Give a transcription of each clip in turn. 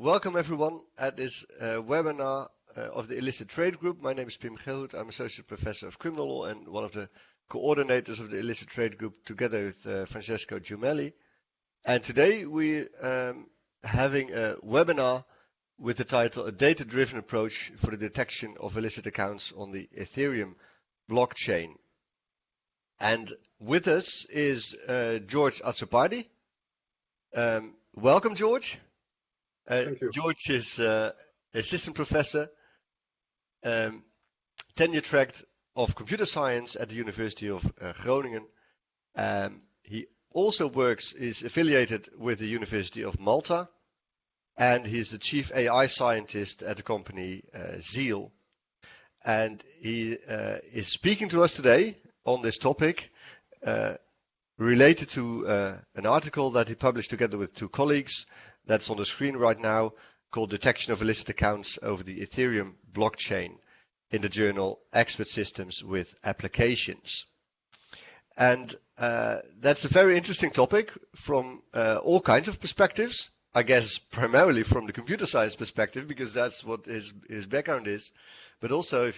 Welcome everyone at this webinar of the Illicit Trade Group. My name is Pim Geelhoed. I'm Associate Professor of Criminal Law and one of the coordinators of the Illicit Trade Group together with Francesco Giumelli. And today we're having a webinar with the title A Data-Driven Approach for the Detection of Illicit Accounts on the Ethereum blockchain. And with us is George Azzopardi. Welcome, George. Thank you. George is assistant professor, tenure track of computer science at the University of Groningen. He also is affiliated with the University of Malta, and he's the chief AI scientist at the company Zeal. And he is speaking to us today on this topic related to an article that he published together with two colleagues that's on the screen right now, called Detection of Illicit Accounts over the Ethereum blockchain in the journal Expert Systems with Applications. And that's a very interesting topic from all kinds of perspectives. I guess primarily from the computer science perspective, because that's what his background is. But also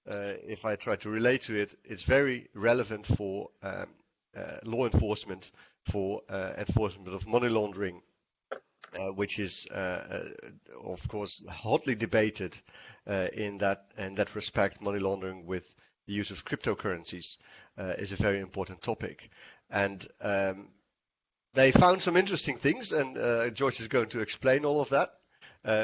if I try to relate to it, it's very relevant for law enforcement, for enforcement of money laundering, which is, of course, hotly debated in that respect. Money laundering with the use of cryptocurrencies is a very important topic. And they found some interesting things, and George is going to explain all of that.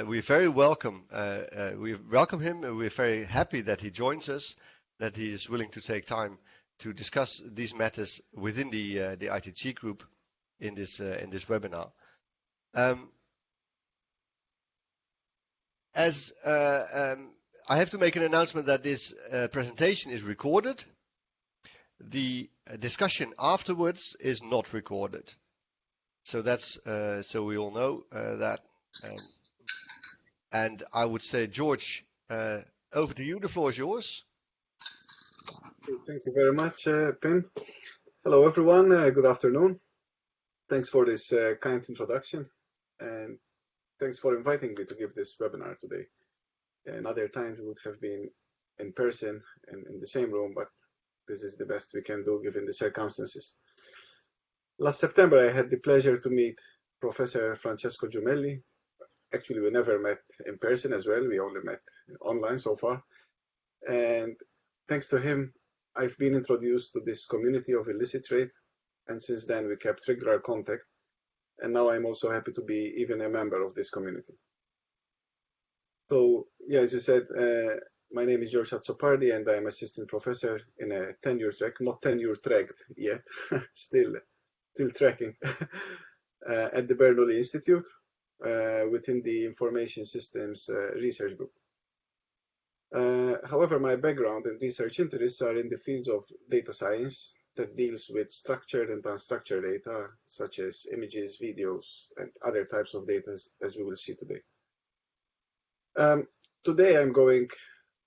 We welcome him, and we're very happy that he joins us, that he is willing to take time to discuss these matters within the ITG group in this webinar. I have to make an announcement that this presentation is recorded. The discussion afterwards is not recorded. So that's so we all know that. And I would say, George, over to you. The floor is yours. Thank you very much, Pim. Hello, everyone. Good afternoon. Thanks for this kind introduction, and thanks for inviting me to give this webinar today. And other times we would have been in person and in the same room, but this is the best we can do given the circumstances. Last September, I had the pleasure to meet Professor Francesco Giumelli. Actually, we never met in person as well. We only met online so far. And thanks to him, I've been introduced to this community of illicit trade. And since then, we kept regular contact. And now I'm also happy to be even a member of this community. So, yeah, as you said, my name is George Azzopardi, and I'm assistant professor in a tenure track, not tenure tracked yet, still tracking, at the Bernoulli Institute within the Information Systems Research Group. However, my background and research interests are in the fields of data science that deals with structured and unstructured data, such as images, videos, and other types of data, as we will see today. Today, I'm going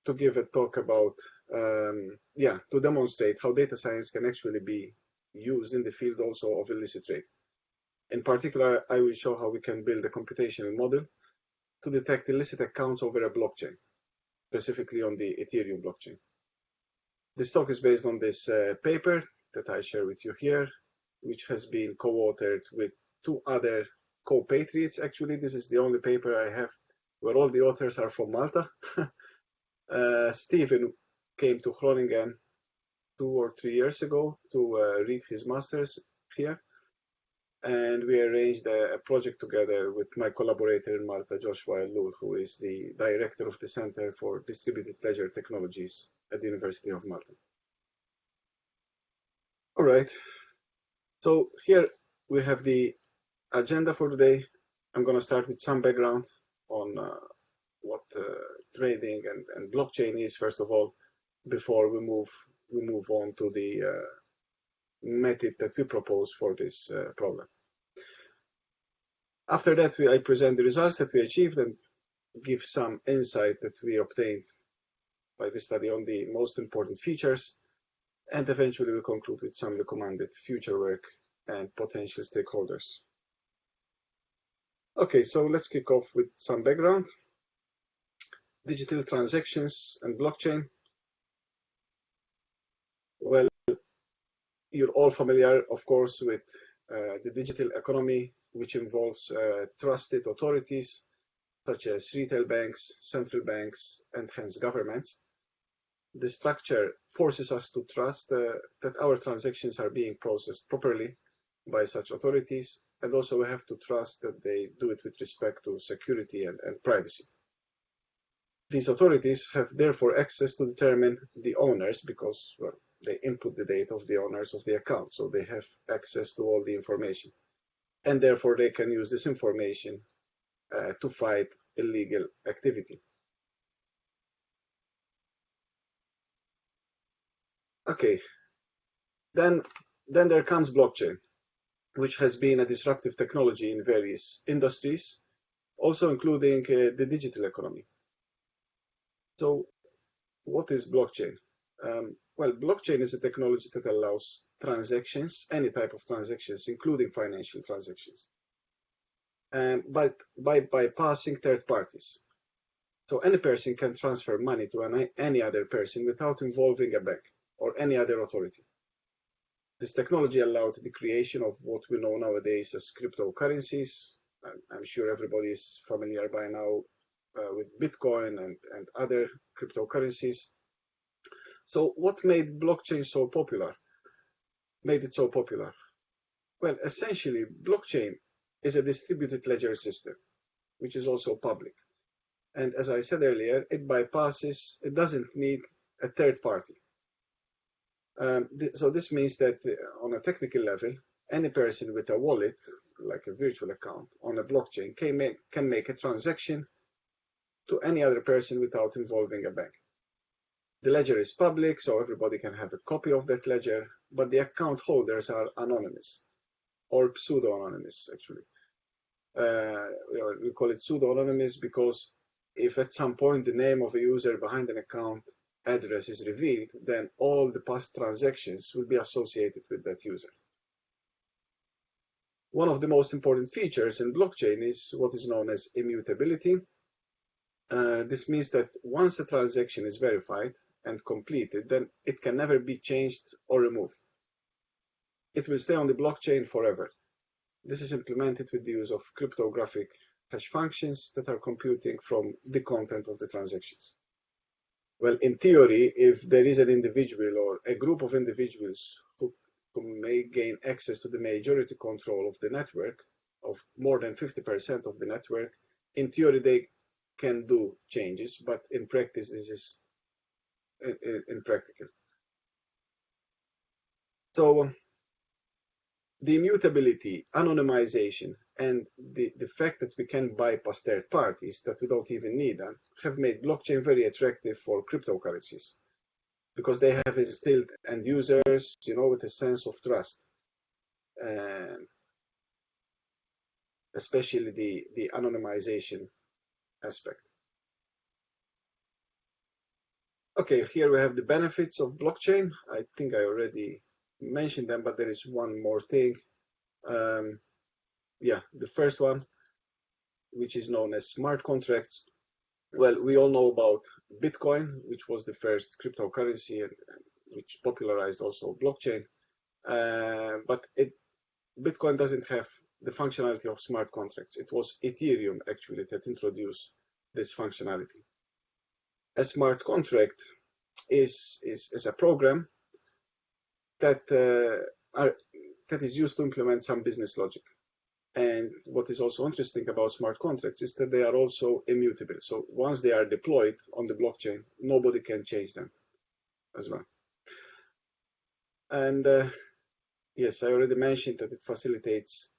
to give a talk about, to demonstrate how data science can actually be used in the field also of illicit trade. In particular, I will show how we can build a computational model to detect illicit accounts over a blockchain, specifically on the Ethereum blockchain. This talk is based on this paper that I share with you here, which has been co-authored with two other co-patriots. Actually, this is the only paper I have where all the authors are from Malta. Stephen came to Groningen 2 or 3 years ago to read his master's here. And we arranged a project together with my collaborator in Malta, Joshua Lul, who is the director of the Center for Distributed Ledger Technologies at the University of Malta. All right. So here we have the agenda for today. I'm going to start with some background on what trading and blockchain is, first of all, before we move on to the method that we propose for this problem. After that, I present the results that we achieved and give some insight that we obtained by the study on the most important features, and eventually we conclude with some recommended future work and potential stakeholders. Okay, so let's kick off with some background. Digital transactions and blockchain. Well, you're all familiar, of course, with the digital economy, which involves trusted authorities such as retail banks, central banks, and hence governments. The structure forces us to trust that our transactions are being processed properly by such authorities, and also we have to trust that they do it with respect to security and privacy. These authorities have therefore access to determine the owners because, well, they input the data of the owners of the account, so they have access to all the information. And therefore they can use this information to fight illegal activity. Okay, then there comes blockchain, which has been a disruptive technology in various industries, also including the digital economy. So what is blockchain? Well, blockchain is a technology that allows transactions, any type of transactions, including financial transactions, but by bypassing third parties. So any person can transfer money to any other person without involving a bank or any other authority. This technology allowed the creation of what we know nowadays as cryptocurrencies. I'm sure everybody is familiar by now with Bitcoin and other cryptocurrencies. So what made blockchain so popular? Made it so popular? Well, essentially, blockchain is a distributed ledger system, which is also public. And as I said earlier, it doesn't need a third party. So this means that on a technical level, any person with a wallet, like a virtual account on a blockchain, can make a transaction to any other person without involving a bank. The ledger is public, so everybody can have a copy of that ledger, but the account holders are anonymous, or pseudo-anonymous, actually. We call it pseudo-anonymous because if at some point the name of a user behind an account address is revealed, then all the past transactions will be associated with that user. One of the most important features in blockchain is what is known as immutability. This means that once a transaction is verified and completed, then it can never be changed or removed. It will stay on the blockchain forever. This is implemented with the use of cryptographic hash functions that are computing from the content of the transactions. Well, in theory, if there is an individual or a group of individuals who may gain access to the majority control of the network, of more than 50% of the network, in theory they can do changes, but in practice this is impractical. So the immutability, anonymization, and the fact that we can bypass third parties, that we don't even need them, have made blockchain very attractive for cryptocurrencies because they have instilled end users, with a sense of trust, especially the anonymization aspect. Okay, here we have the benefits of blockchain. I think I already mentioned them, but there is one more thing. The first one, which is known as smart contracts. Well, we all know about Bitcoin, which was the first cryptocurrency and which popularized also blockchain. But Bitcoin doesn't have the functionality of smart contracts. It was Ethereum actually that introduced this functionality. A smart contract is a program that is used to implement some business logic. And what is also interesting about smart contracts is that they are also immutable. So once they are deployed on the blockchain, nobody can change them as well. And yes, I already mentioned that it facilitates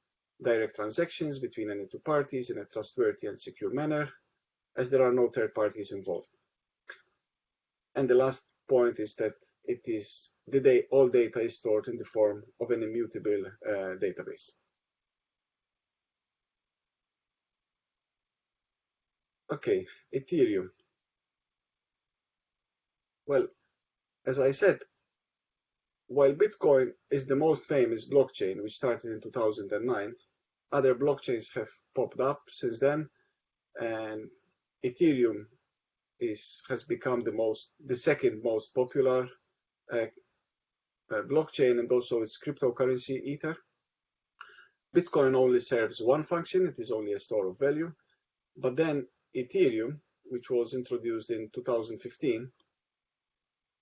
direct transactions between any two parties in a trustworthy and secure manner, as there are no third parties involved. And the last point is that all data is stored in the form of an immutable database. Okay, Ethereum. Well, as I said, while Bitcoin is the most famous blockchain, which started in 2009, other blockchains have popped up since then, and Ethereum has become the second most popular blockchain, and also its cryptocurrency Ether. Bitcoin only serves one function, it is only a store of value. But then Ethereum, which was introduced in 2015,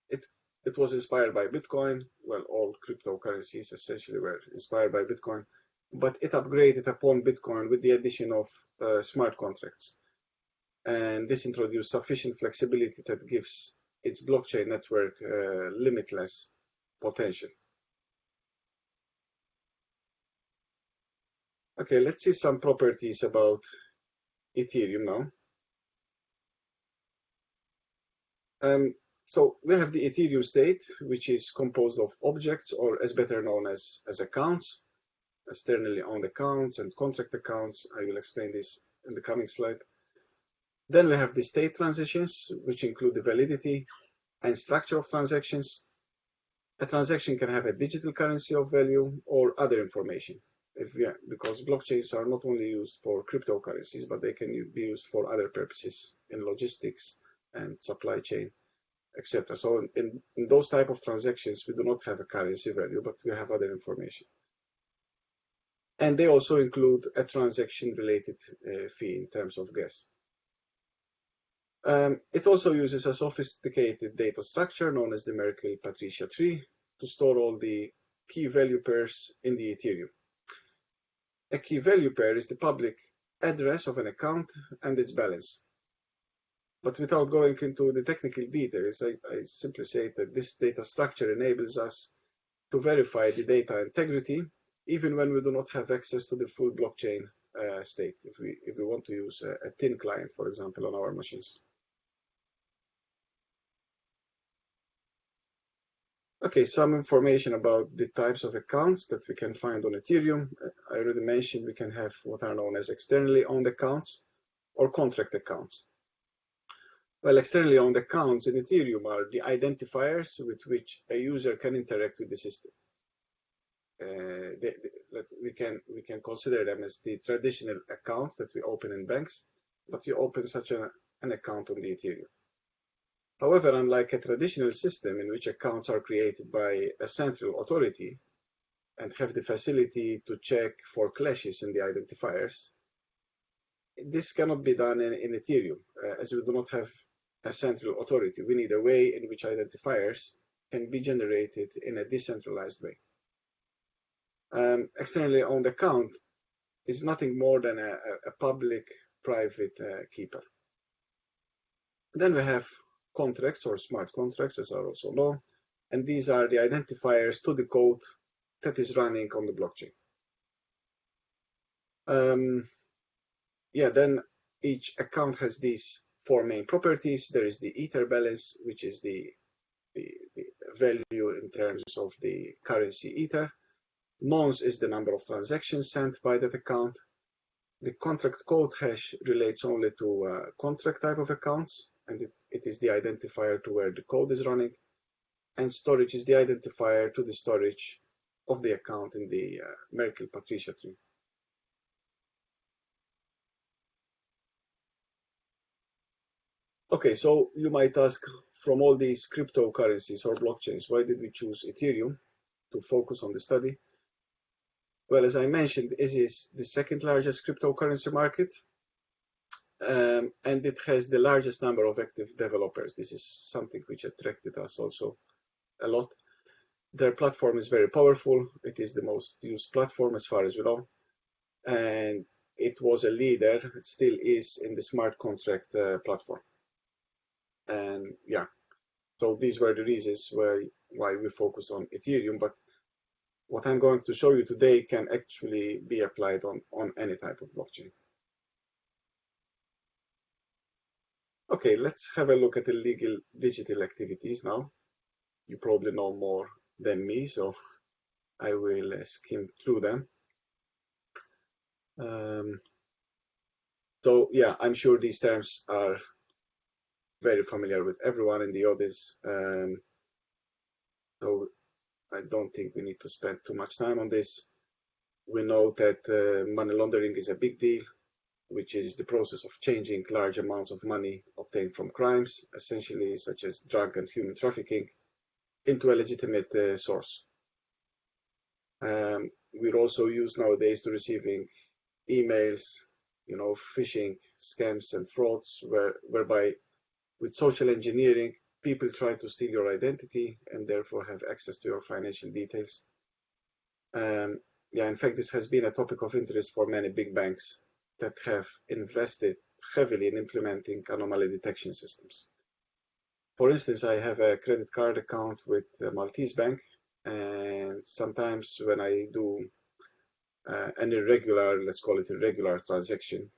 it was inspired by Bitcoin. Well, all cryptocurrencies essentially were inspired by Bitcoin, but it upgraded upon Bitcoin with the addition of smart contracts. And this introduced sufficient flexibility that gives its blockchain network limitless potential. Okay, let's see some properties about Ethereum now. So we have the Ethereum state, which is composed of objects, or as better known as accounts, externally owned accounts and contract accounts. I will explain this in the coming slide. Then we have the state transitions, which include the validity and structure of transactions. A transaction can have a digital currency of value or other information, because blockchains are not only used for cryptocurrencies, but they can be used for other purposes in logistics and supply chain, etc. So in those type of transactions, we do not have a currency value, but we have other information. And they also include a transaction-related fee in terms of gas. It also uses a sophisticated data structure known as the Merkle-Patricia tree to store all the key value pairs in the Ethereum. A key value pair is the public address of an account and its balance. But without going into the technical details, I simply say that this data structure enables us to verify the data integrity, even when we do not have access to the full blockchain state, if we want to use a thin client, for example, on our machines. Okay, some information about the types of accounts that we can find on Ethereum. I already mentioned we can have what are known as externally owned accounts or contract accounts. Well, externally owned accounts in Ethereum are the identifiers with which a user can interact with the system. We can consider them as the traditional accounts that we open in banks, but you open such an account on the Ethereum. However, unlike a traditional system in which accounts are created by a central authority and have the facility to check for clashes in the identifiers, this cannot be done in Ethereum, as we do not have a central authority. We need a way in which identifiers can be generated in a decentralized way. Externally owned account is nothing more than a public-private keeper. Then we have contracts or smart contracts, as are also known, and these are the identifiers to the code that is running on the blockchain. Then each account has these four main properties. There is the Ether balance, which is the value in terms of the currency Ether. Nonce is the number of transactions sent by that account. The contract code hash relates only to contract type of accounts, and it is the identifier to where the code is running. And storage is the identifier to the storage of the account in the Merkle-Patricia tree. Okay, so you might ask, from all these cryptocurrencies or blockchains, why did we choose Ethereum to focus on the study? Well, as I mentioned, it is the second largest cryptocurrency market, and it has the largest number of active developers. This is something which attracted us also a lot. Their platform is very powerful. It is the most used platform as far as we know, and it was a leader, it still is, in the smart contract platform. And yeah, so these were the reasons why we focused on Ethereum, but what I'm going to show you today can actually be applied on any type of blockchain. Okay, let's have a look at the legal digital activities now. You probably know more than me, so I will skim through them. So yeah, I'm sure these terms are very familiar with everyone in the audience. So I don't think we need to spend too much time on this. We know that money laundering is a big deal, which is the process of changing large amounts of money obtained from crimes, essentially such as drug and human trafficking, into a legitimate source. We're also used nowadays to receiving emails, phishing scams and frauds, whereby with social engineering, people try to steal your identity and therefore have access to your financial details. In fact, this has been a topic of interest for many big banks that have invested heavily in implementing anomaly detection systems. For instance, I have a credit card account with a Maltese bank, and sometimes when I do an irregular, let's call it irregular transaction,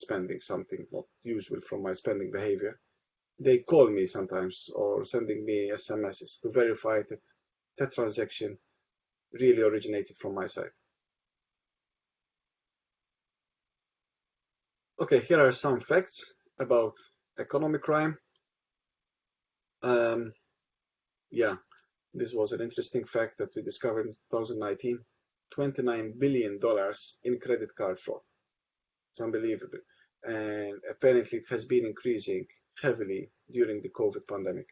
spending something not usual from my spending behavior, they call me sometimes or sending me SMSs to verify that that transaction really originated from my side. Okay, here are some facts about economic crime. This was an interesting fact that we discovered in 2019, $29 billion in credit card fraud. It's unbelievable. And apparently it has been increasing heavily during the COVID pandemic.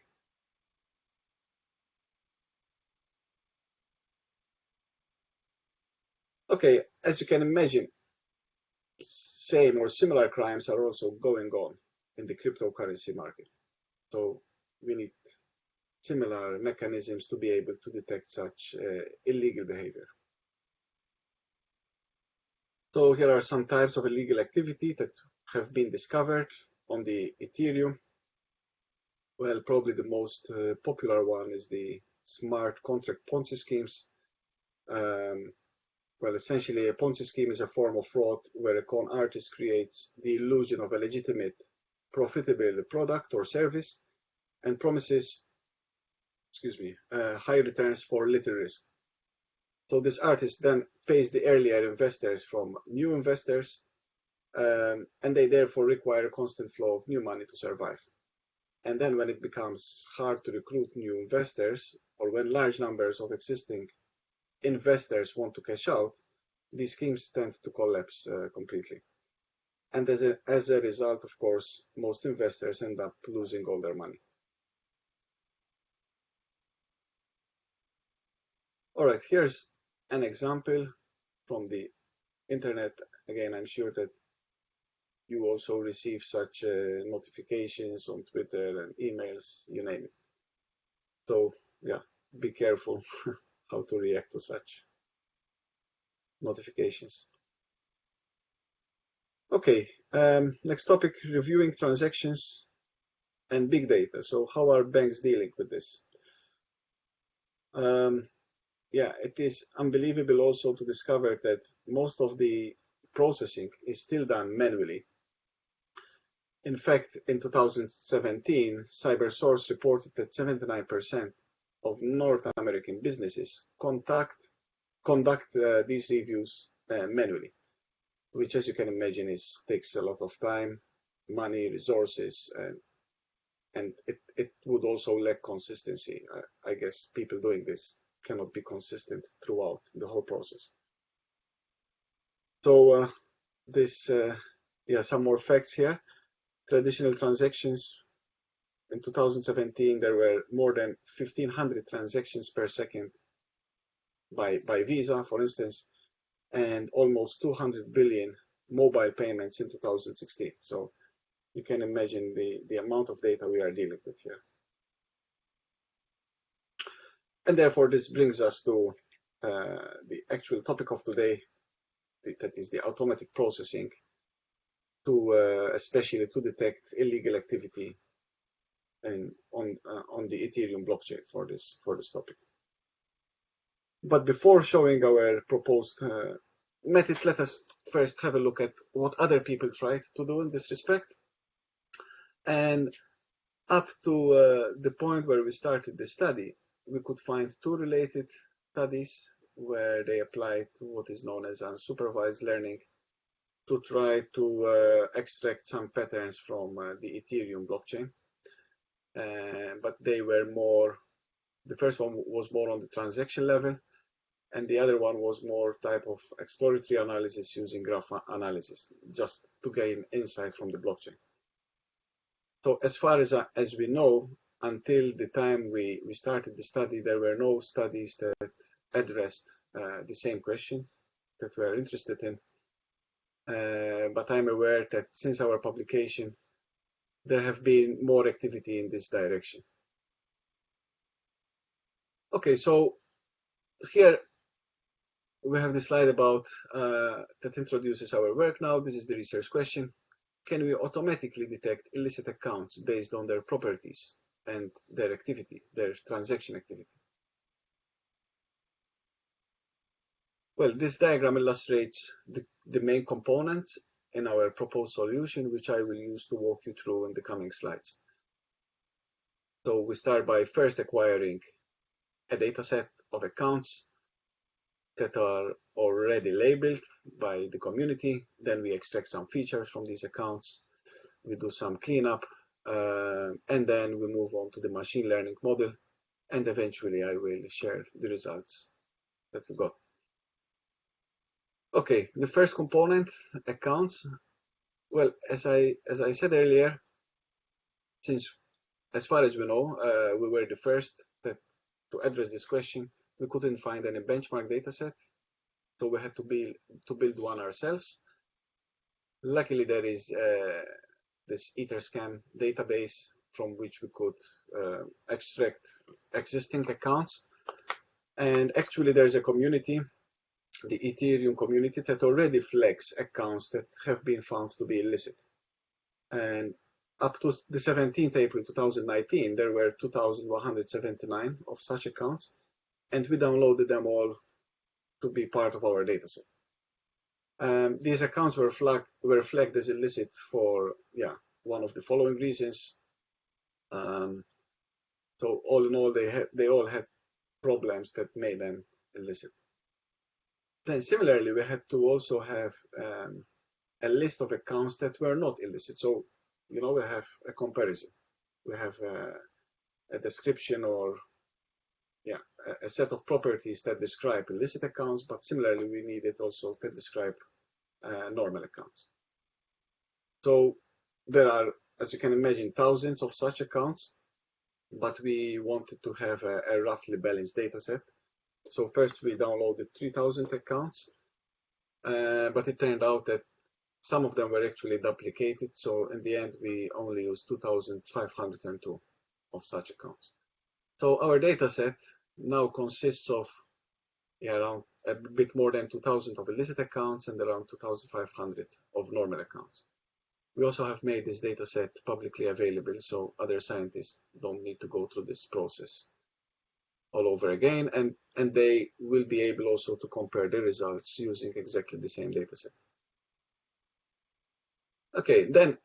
Okay, as you can imagine, same or similar crimes are also going on in the cryptocurrency market. So we need similar mechanisms to be able to detect such illegal behavior. So here are some types of illegal activity that have been discovered on the Ethereum. Well, probably the most popular one is the smart contract Ponzi schemes. Well, essentially, a Ponzi scheme is a form of fraud where a con artist creates the illusion of a legitimate, profitable product or service and promises, high returns for little risk. So this artist then pays the earlier investors from new investors, and they therefore require a constant flow of new money to survive. And then when it becomes hard to recruit new investors, or when large numbers of existing investors want to cash out, these schemes tend to collapse completely. And as a result, of course, most investors end up losing all their money. All right, here's an example from the internet. Again, I'm sure that you also receive such notifications on Twitter and emails, you name it. So yeah, be careful how to react to such notifications. Okay, next topic, reviewing transactions and big data. So how are banks dealing with this? It is unbelievable also to discover that most of the processing is still done manually. In fact, in 2017, CyberSource reported that 79% of North American businesses conduct these reviews manually, which, as you can imagine, takes a lot of time, money, resources, and it would also lack consistency. I guess people doing this cannot be consistent throughout the whole process. So some more facts here. Traditional transactions in 2017, there were more than 1,500 transactions per second by Visa, for instance, and almost 200 billion mobile payments in 2016. So you can imagine the amount of data we are dealing with here. And therefore, this brings us to the actual topic of today, that is the automatic processing, especially to detect illegal activity and on the Ethereum blockchain for this topic. But before showing our proposed method, let us first have a look at what other people tried to do in this respect. And up to the point where we started the study, we could find two related studies where they applied to what is known as unsupervised learning to try to extract some patterns from the Ethereum blockchain. But they were more, the first one was more on the transaction level, and the other one was more type of exploratory analysis using graph analysis, just to gain insight from the blockchain. So as far as we know, until the time we started the study, there were no studies that addressed the same question that we are interested in. But I'm aware that since our publication, there have been more activity in this direction. Okay, so here we have the slide about that introduces our work now. This is the research question. Can we automatically detect illicit accounts based on their properties and their activity, their transaction activity? Well, this diagram illustrates the main components in our proposed solution, which I will use to walk you through in the coming slides. So we start by first acquiring a data set of accounts that are already labeled by the community. Then we extract some features from these accounts. We do some cleanup, and then we move on to the machine learning model. And eventually I will share the results that we got. Okay, the first component, accounts. Well, as I said earlier, since as far as we know, we were the first to address this question, we couldn't find any benchmark data set, so we had to build one ourselves. Luckily, there is this Etherscan database from which we could extract existing accounts. And actually, there's a community, the Ethereum community, that already flags accounts that have been found to be illicit. And up to the 17th April 2019, there were 2,179 of such accounts, and we downloaded them all to be part of our dataset. These accounts were flagged as illicit for one of the following reasons. So all in all, they all had problems that made them illicit. Then similarly, we had to also have a list of accounts that were not illicit. So we have a comparison. We have a description or a set of properties that describe illicit accounts, but similarly, we needed also to describe normal accounts. So there are, as you can imagine, thousands of such accounts, but we wanted to have a roughly balanced data set. So first we downloaded 3,000 accounts, but it turned out that some of them were actually duplicated. So in the end, we only used 2,502 of such accounts. So our data set now consists of around a bit more than 2,000 of illicit accounts and around 2,500 of normal accounts. We also have made this data set publicly available, so other scientists don't need to go through this process all over again, and they will be able also to compare the results using exactly the same data set. Okay, then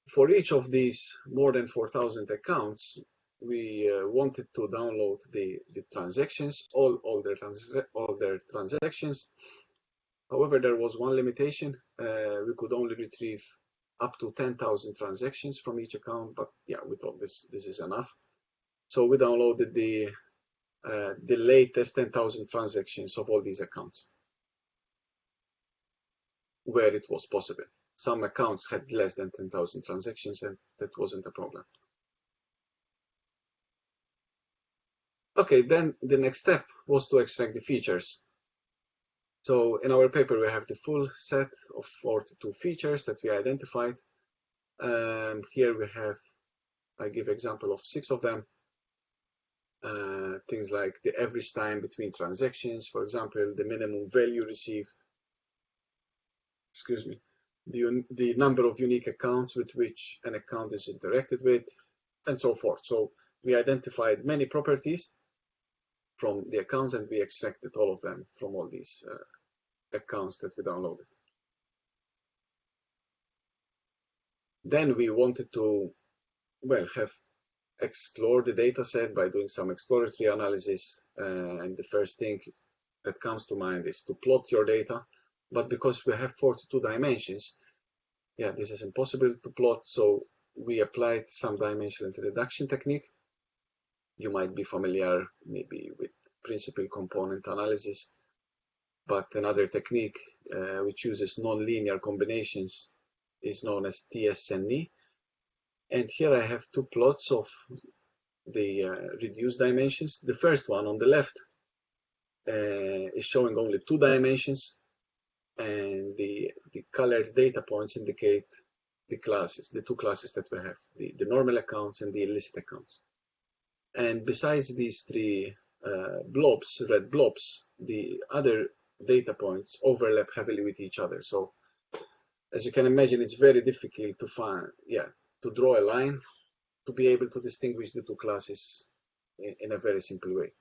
for each of these more than 4,000 accounts, we wanted to download the transactions, all their transactions. However, there was one limitation. We could only retrieve up to 10,000 transactions from each account, but we thought this is enough. So we downloaded the latest 10,000 transactions of all these accounts where it was possible. Some accounts had less than 10,000 transactions, and that wasn't a problem. Okay, then the next step was to extract the features. So in our paper, we have the full set of 42 features that we identified. Here we have, I give example of 6 of them. Things like the average time between transactions, for example, the minimum value received, the number of unique accounts with which an account is interacted with, and so forth. So we identified many properties from the accounts, and we extracted all of them from all these accounts that we downloaded. Then we wanted to, have explored the data set by doing some exploratory analysis. And the first thing that comes to mind is to plot your data. But because we have 42 dimensions, this is impossible to plot. So we applied some dimensional reduction technique. You might be familiar maybe with principal component analysis. but another technique which uses non-linear combinations is known as TSNE. And here I have two plots of the reduced dimensions. The first one on the left is showing only 2 dimensions, and the colored data points indicate the classes, the 2 classes that we have, the normal accounts and the illicit accounts. And besides these 3 blobs, red blobs, the other data points overlap heavily with each other. So as you can imagine, it's very difficult to find, to draw a line to be able to distinguish the 2 classes in a very simple way.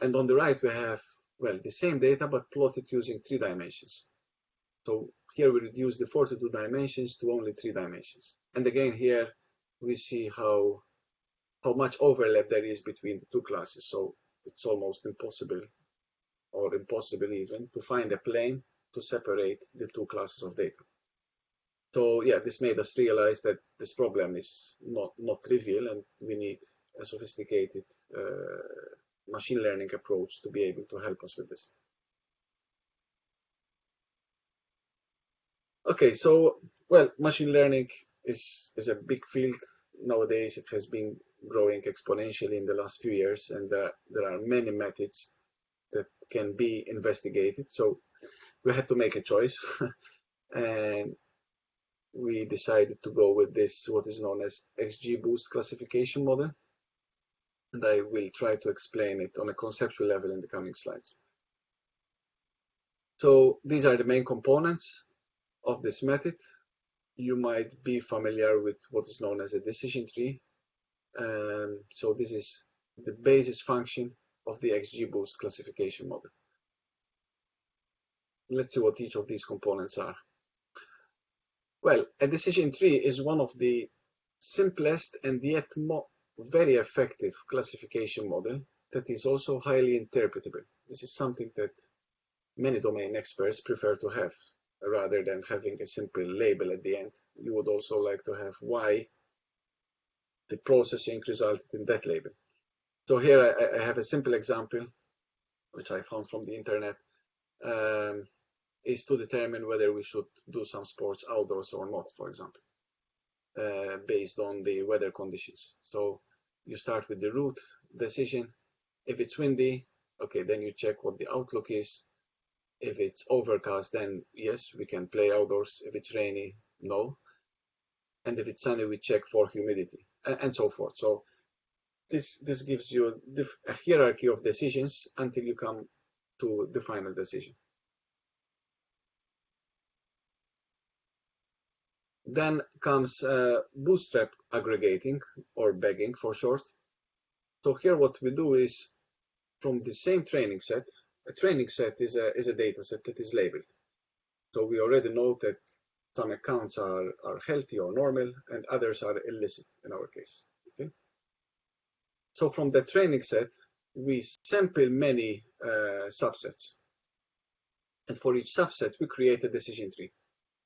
And on the right, we have, well, the same data, but plotted using 3 dimensions. So here we reduce the 42 dimensions to only 3 dimensions. And again, here we see how much overlap there is between the 2 classes. So it's almost impossible, or impossible even, to find a plane to separate the 2 classes of data. So yeah, this made us realize that this problem is not trivial, and we need a sophisticated machine learning approach to be able to help us with this. Okay, so, well, machine learning is a big field nowadays. It has been growing exponentially in the last few years, and there are many methods that can be investigated. So we had to make a choice, and we decided to go with this, what is known as XGBoost classification model. And I will try to explain it on a conceptual level in the coming slides. So these are the main components of this method. You might be familiar with what is known as a decision tree. So this is the basis function of the XGBoost classification model. Let's see what each of these components are. Well, a decision tree is one of the simplest and yet very effective classification model that is also highly interpretable. This is something that many domain experts prefer to have, rather than having a simple label at the end. You would also like to have why the processing resulted in that label. So here I have a simple example, which I found from the internet, is to determine whether we should do some sports outdoors or not, for example, based on the weather conditions. So you start with the root decision. If it's windy, okay, then you check what the outlook is. If it's overcast, then yes, we can play outdoors. If it's rainy, no. And if it's sunny, we check for humidity, and so forth. So this gives you a hierarchy of decisions until you come to the final decision. Then comes bootstrap aggregating, or bagging for short. So here what we do is, from the same training set, a training set is a data set that is labeled. So we already know that some accounts are healthy or normal, and others are illicit in our case. Okay? So from the training set, we sample many subsets. And for each subset, we create a decision tree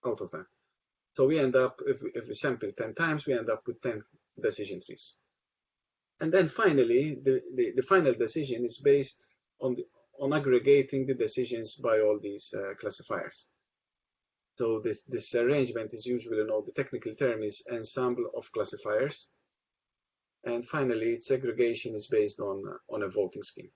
out of them. So we end up, if we sample 10 times, we end up with 10 decision trees. And then finally, the final decision is based on aggregating the decisions by all these classifiers. So this arrangement is usually known, the technical term is ensemble of classifiers. And finally, its aggregation is based on a voting scheme.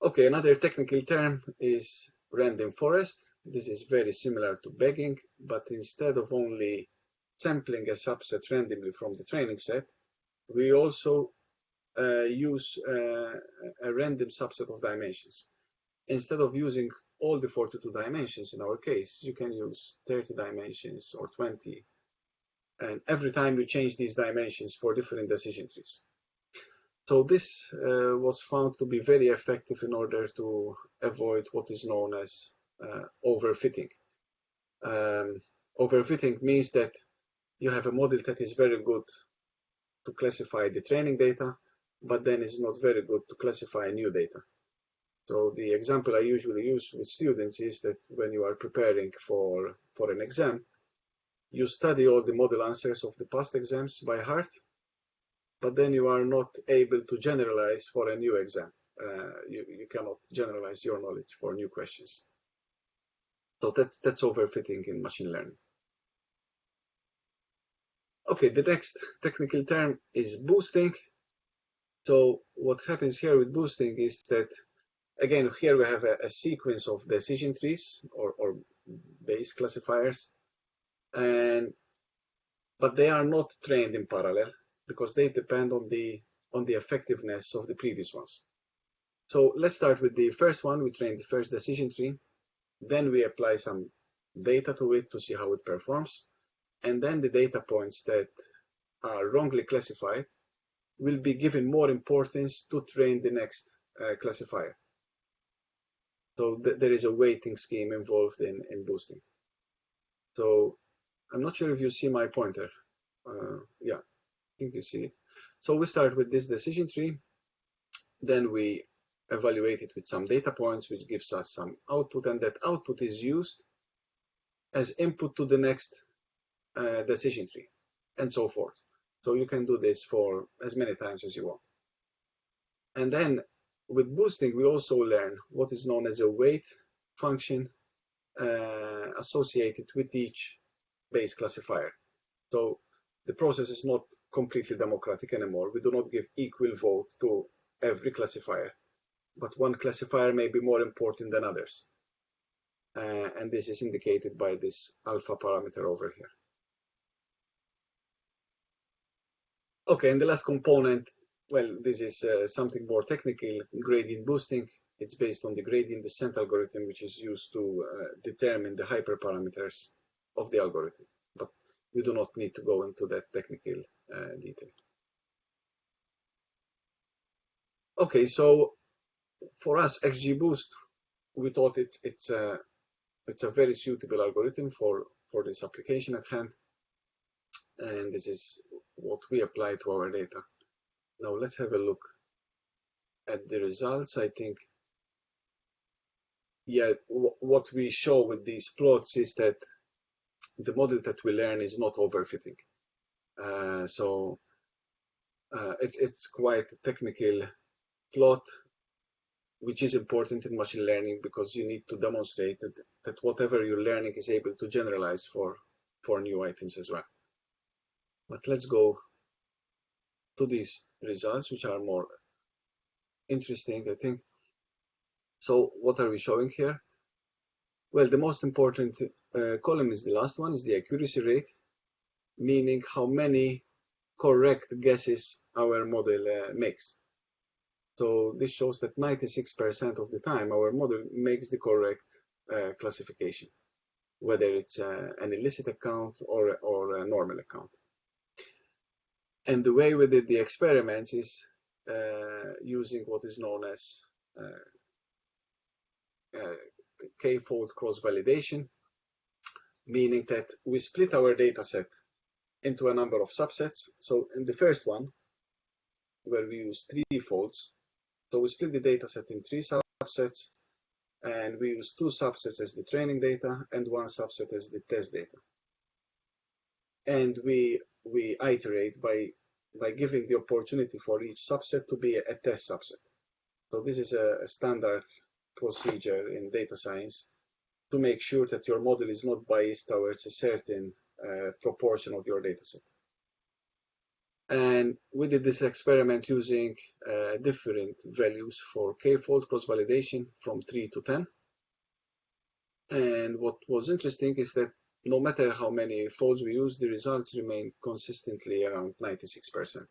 Okay, another technical term is random forest. This is very similar to bagging, but instead of only sampling a subset randomly from the training set, we also use a random subset of dimensions. Instead of using all the 42 dimensions in our case, you can use 30 dimensions or 20. And every time you change these dimensions for different decision trees. So this was found to be very effective in order to avoid what is known as overfitting. Overfitting means that you have a model that is very good to classify the training data, but then is not very good to classify new data. So the example I usually use with students is that when you are preparing for an exam, you study all the model answers of the past exams by heart, but then you are not able to generalize for a new exam. you cannot generalize your knowledge for new questions. So that's overfitting in machine learning. Okay, the next technical term is boosting. So what happens here with boosting is that, again, here we have a sequence of decision trees or base classifiers, but they are not trained in parallel because they depend on the effectiveness of the previous ones. So let's start with the first one. We train the first decision tree, then we apply some data to it to see how it performs, and then the data points that are wrongly classified will be given more importance to train the next classifier. So there is a weighting scheme involved in boosting. So I'm not sure if you see my pointer. Yeah, I think you see it. So we start with this decision tree, then we evaluate it with some data points, which gives us some output, and that output is used as input to the next decision tree, and so forth. So you can do this for as many times as you want. And then with boosting, we also learn what is known as a weight function associated with each base classifier. So the process is not completely democratic anymore. We do not give equal vote to every classifier, but one classifier may be more important than others. And this is indicated by this alpha parameter over here. Okay, and the last component, well, this is something more technical, gradient boosting. It's based on the gradient descent algorithm, which is used to determine the hyperparameters of the algorithm. But we do not need to go into that technical detail. Okay, so for us, XGBoost, we thought it's a very suitable algorithm for this application at hand. And this is what we apply to our data. Now let's have a look at the results. I think, yeah, what we show with these plots is that the model that we learn is not overfitting. It's quite a technical plot, which is important in machine learning because you need to demonstrate that whatever you're learning is able to generalize for new items as well. But let's go to these results, which are more interesting, I think. So what are we showing here? Well, the most important column is the last one, is the accuracy rate, meaning how many correct guesses our model makes. So this shows that 96% of the time our model makes the correct classification, whether it's an illicit account or a normal account. And the way we did the experiments is using what is known as k-fold cross-validation, meaning that we split our data set into a number of subsets. So in the first one, where we use 3 folds, so we split the data set in 3 subsets, and we use 2 subsets as the training data and 1 subset as the test data. And we iterate by giving the opportunity for each subset to be a test subset. So this is a standard procedure in data science to make sure that your model is not biased towards a certain proportion of your data set. And we did this experiment using different values for k-fold cross-validation from 3 to 10. And what was interesting is that no matter how many folds we use, the results remained consistently around 96%.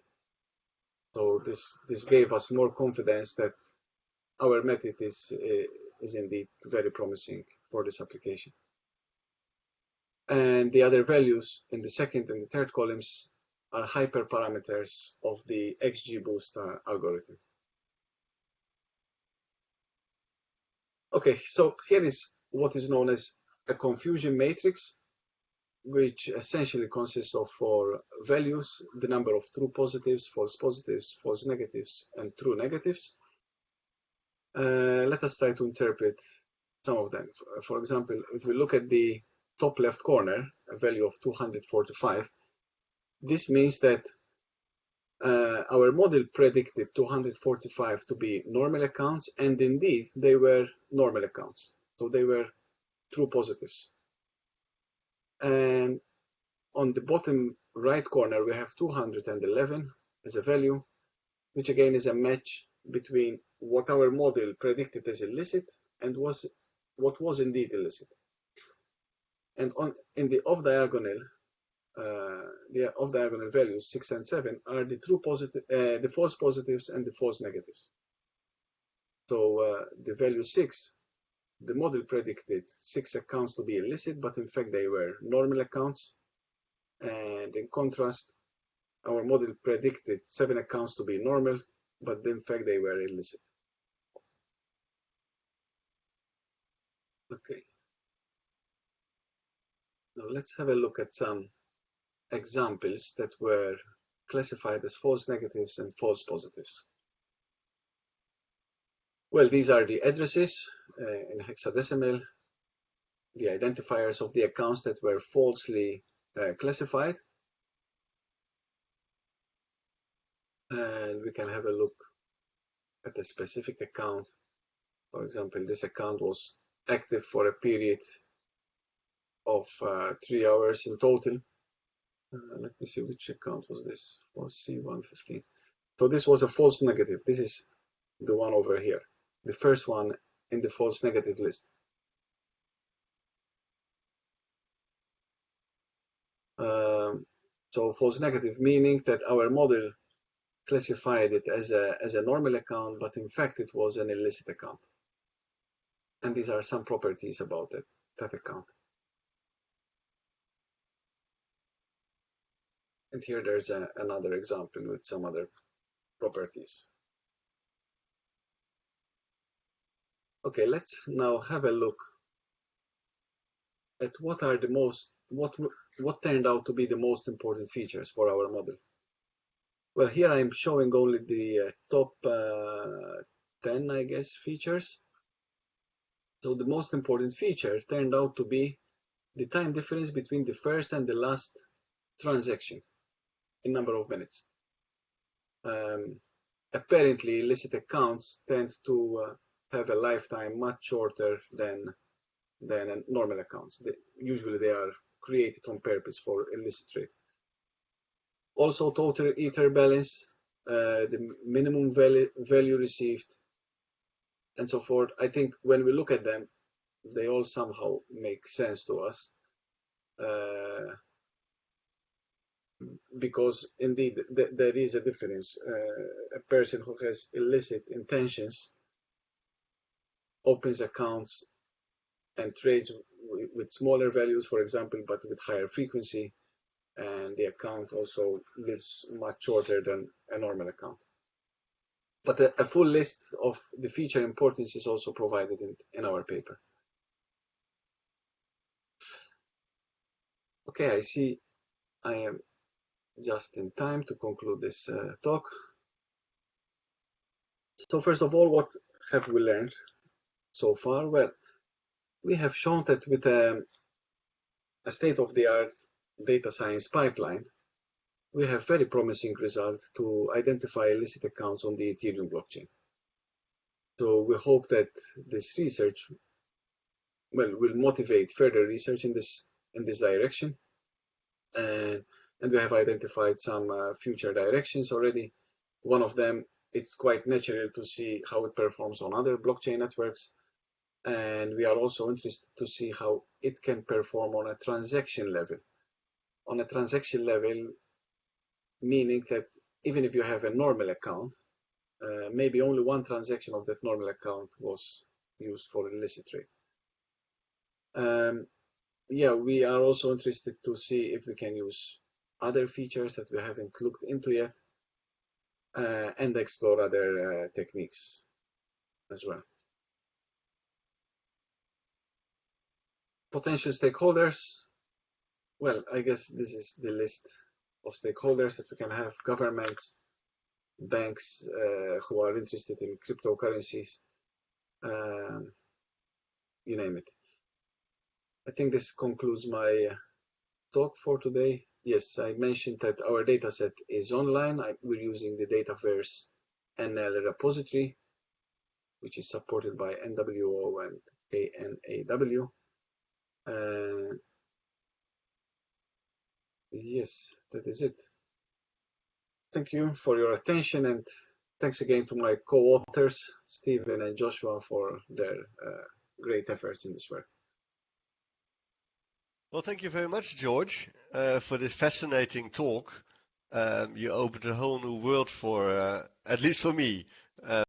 So this gave us more confidence that our method is indeed very promising for this application. And the other values in the second and the third columns are hyperparameters of the XGBoost algorithm. Okay, so here is what is known as a confusion matrix, which essentially consists of 4 values: the number of true positives, false negatives, and true negatives. Let us try to interpret some of them. For example, if we look at the top left corner, a value of 245, this means that our model predicted 245 to be normal accounts, and indeed they were normal accounts. So they were true positives. And on the bottom right corner, we have 211 as a value, which again is a match between what our model predicted as illicit and what was indeed illicit. And in the off-diagonal, values 6 and 7 are the true positive, the false positives and the false negatives. So the value 6, the model predicted 6 accounts to be illicit, but in fact they were normal accounts. And in contrast, our model predicted 7 accounts to be normal, but in fact they were illicit. Okay. Now let's have a look at some examples that were classified as false negatives and false positives. Well, these are the addresses in hexadecimal, the identifiers of the accounts that were falsely classified. And we can have a look at a specific account. For example, this account was active for a period of 3 hours in total. Let me see which account was this, for C115. So this was a false negative. This is the one over here, the first one in the false negative list. So false negative, meaning that our model classified it as a normal account, but in fact it was an illicit account. And these are some properties about that account. And here there's another example with some other properties. Okay, let's now have a look at what turned out to be the most important features for our model. Well, here I'm showing only the top 10, I guess, features. So the most important feature turned out to be the time difference between the first and the last transaction in number of minutes. Apparently, illicit accounts tend to have a lifetime much shorter than normal accounts. Usually they are created on purpose for illicit trade. Also, total ether balance, the minimum value received, and so forth. I think when we look at them, they all somehow make sense to us. Because indeed there is a difference. A person who has illicit intentions opens accounts and trades with smaller values, for example, but with higher frequency, and the account also lives much shorter than a normal account. But a full list of the feature importance is also provided in our paper. Okay, I see I am just in time to conclude this talk. So first of all, what have we learned so far? Well, we have shown that with a state-of-the-art data science pipeline, we have very promising results to identify illicit accounts on the Ethereum blockchain. So we hope that this research will motivate further research in this direction. And we have identified some future directions already. One of them, it's quite natural to see how it performs on other blockchain networks. And we are also interested to see how it can perform on a transaction level. On a transaction level, meaning that even if you have a normal account, maybe only one transaction of that normal account was used for illicit trade. Yeah, we are also interested to see if we can use other features that we haven't looked into yet, and explore other techniques as well. Potential stakeholders. Well, I guess this is the list of stakeholders that we can have: governments, banks who are interested in cryptocurrencies, you name it. I think this concludes my talk for today. yes, I mentioned that our dataset is online. We're using the Dataverse NL repository, which is supported by NWO and KNAW. Yes, that is it. Thank you for your attention, and thanks again to my co-authors, Stephen and Joshua, for their great efforts in this work. Well, thank you very much, George, for this fascinating talk. You opened a whole new world for, at least for me.